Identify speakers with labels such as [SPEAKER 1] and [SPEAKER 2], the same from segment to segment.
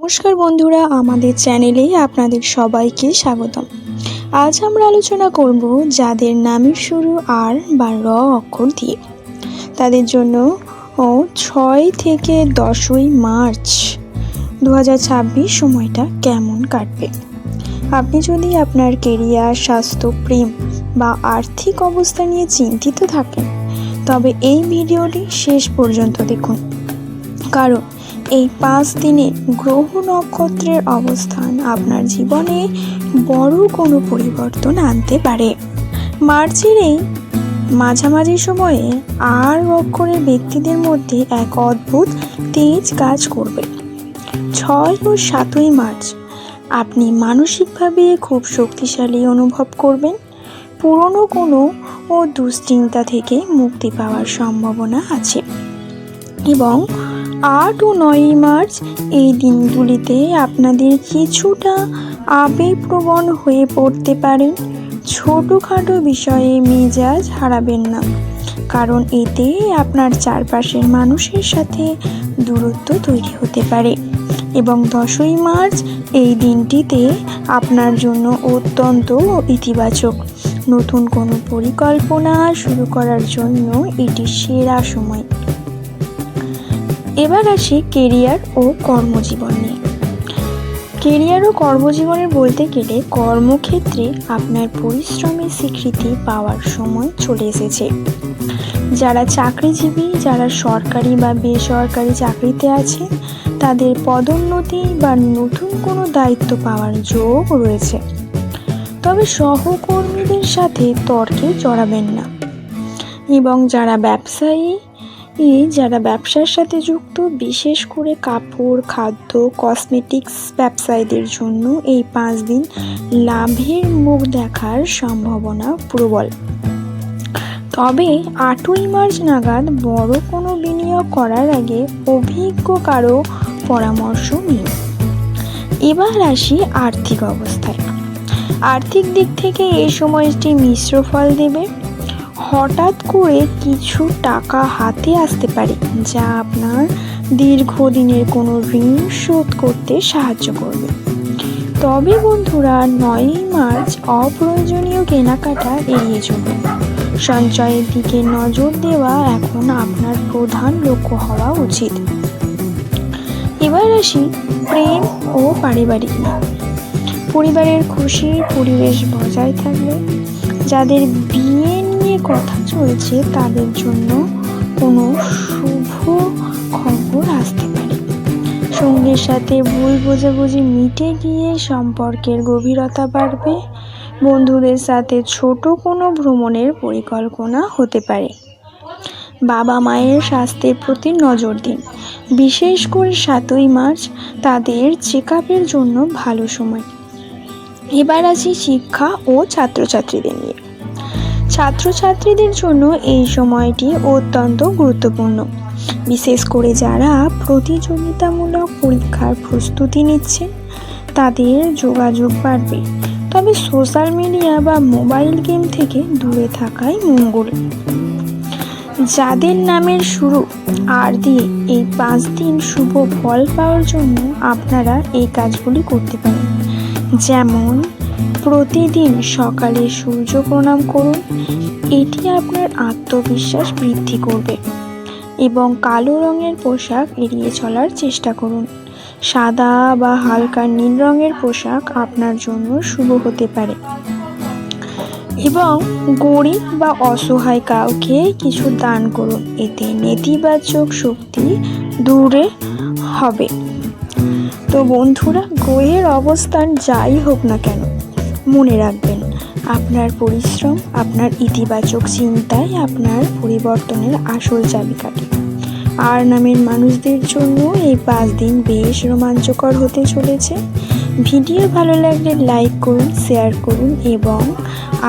[SPEAKER 1] নমস্কার বন্ধুরা, আমাদের চ্যানেলে আপনাদের সবাইকে স্বাগতম। আজ আমরা আলোচনা করব যাদের নামের শুরু আর বা র অক্ষর দিয়ে, তাদের জন্য 6 থেকে 10ই মার্চ 2026 সময়টা কেমন কাটবে। আপনি যদি আপনার কেরিয়ার, স্বাস্থ্য, প্রেম বা আর্থিক অবস্থা নিয়ে চিন্তিত থাকেন, তবে এই ভিডিওটি শেষ পর্যন্ত দেখুন, কারণ এই 5 দিনে গ্রহ নক্ষত্রের অবস্থান আপনার জীবনে বড় কোনো পরিবর্তন আনতে পারে। মার্চের এই মাঝামাঝি সময়ে আর অক্ষরের ব্যক্তিদের মধ্যে এক অদ্ভুত তেজ কাজ করবে। 6 ও 7ই মার্চ আপনি মানসিকভাবে খুব শক্তিশালী অনুভব করবেন। পুরনো কোনো দুশ্চিন্তা থেকে মুক্তি পাওয়ার সম্ভাবনা আছে। এবং 8 ও 9ই মার্চ এই দিনগুলিতে আপনাদের কিছুটা আবেগপ্রবণ হয়ে পড়তে পারেন। ছোটোখাটো বিষয়ে মেজাজ হারাবেন না, কারণ এতে আপনার চারপাশের মানুষের সাথে দূরত্ব তৈরি হতে পারে। এবং 10ই মার্চ এই দিনটিতে আপনার জন্য অত্যন্ত ইতিবাচক। নতুন কোনো পরিকল্পনা শুরু করার জন্য এটি সেরা সময়। এবার আসি কেরিয়ার ও কর্মজীবন নিয়ে। কেরিয়ার ও কর্মজীবনে বলতে গেলে কর্মক্ষেত্রে আপনার পরিশ্রমের স্বীকৃতি পাওয়ার সময় চলে এসেছে। যারা চাকরিজীবী, যারা সরকারি বা বেসরকারি চাকরিতে আছেন, তাদের পদোন্নতি বা নতুন কোনো দায়িত্ব পাওয়ার যোগ রয়েছে। তবে সহকর্মীদের সাথে তর্কে জড়াবেন না। এবং যারা ব্যবসার সাথে যুক্ত, বিশেষ করে কাপড়, খাদ্য, কসমেটিক্স ব্যবসায়ীদের জন্য এই 5 দিন লাভের মুখ দেখার সম্ভাবনা প্রবল। তবে 8ই মার্চ নাগাদ বড় কোনো বিনিয়োগ করার আগে অভিজ্ঞ কারো পরামর্শ নিন। এবার আসি আর্থিক অবস্থায়। আর্থিক দিক থেকে এই সময়টি মিশ্র ফল দেবে। হঠাৎ করে কিছু টাকা হাতে আসতে পারে, যা আপনার দীর্ঘদিনের কোনো ঋণ শোধ করতে সাহায্য করবে। তবে বন্ধুরা, 9ই মার্চ অপ্রয়োজনীয় কেনাকাটা এড়িয়ে চলুন। সঞ্চয়ের দিকে নজর দেওয়া এখন আপনার প্রধান লক্ষ্য হওয়া উচিত। এবার আসি প্রেম ও পারিবারিক নিয়ে। পরিবারের খুশি পরিবেশ বজায় থাকবে। যাদের বিয়ে নিয়ে কথা চলছে, তাদের জন্য কোনো শুভ খবর আসতে পারে। সঙ্গীর সাথে ভুল বোঝাবুঝি মিটে গিয়ে সম্পর্কের গভীরতা বাড়বে। বন্ধুদের সাথে ছোট কোনো ভ্রমণের পরিকল্পনা হতে পারে। বাবা মায়ের স্বাস্থ্যের প্রতি নজর দিন, বিশেষ করে 7ই মার্চ তাদের চেকআপের জন্য ভালো সময়। এবার আসি শিক্ষা ও ছাত্রছাত্রীদের নিয়ে। ছাত্রছাত্রীদের জন্য এই সময়টি অত্যন্ত গুরুত্বপূর্ণ, বিশেষ করে যারা প্রতিযোগিতামূলক পরীক্ষার প্রস্তুতি নিচ্ছেন, তাদের যোগাযোগ বাড়বে। তবে সোশ্যাল মিডিয়া বা মোবাইল গেম থেকে দূরে থাকাই মঙ্গল। যাদের নামের শুরু আর দিয়ে এই 5 দিন শুভ ফল পাওয়ার জন্য আপনারা এই কাজগুলি করতে পারেন। যেমন, প্রতিদিন সকালে সূর্য প্রণাম করুন, এটি আপনার আত্মবিশ্বাস বৃদ্ধি করবে। এবং কালো রঙের পোশাক এড়িয়ে চলার চেষ্টা করুন। সাদা বা হালকা নীল রঙের পোশাক আপনার জন্য শুভ হতে পারে। এবং গরিব বা অসহায় কাউকে কিছু দান করুন, এতে নেতিবাচক শক্তি দূরে হবে। তো বন্ধুরা, গ্রহের অবস্থান যাই হোক না কেন, মনে রাখবেন, আপনার পরিশ্রম, আপনার ইতিবাচক চিন্তাই আপনার পরিবর্তনের আসল চাবিকাঠি। আর নামের মানুষদের জন্য এই 5 দিন বেশ রোমাঞ্চকর হতে চলেছে। ভিডিও ভালো লাগলে লাইক করুন, শেয়ার করুন এবং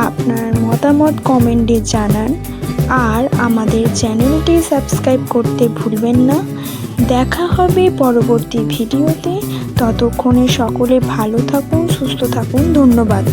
[SPEAKER 1] আপনার মতামত কমেন্টে জানান। আর আমাদের চ্যানেলটি সাবস্ক্রাইব করতে ভুলবেন না। দেখা হবে পরবর্তী ভিডিওতে। ততক্ষণে সকলে ভালো থাকুন, সুস্থ থাকুন। ধন্যবাদ।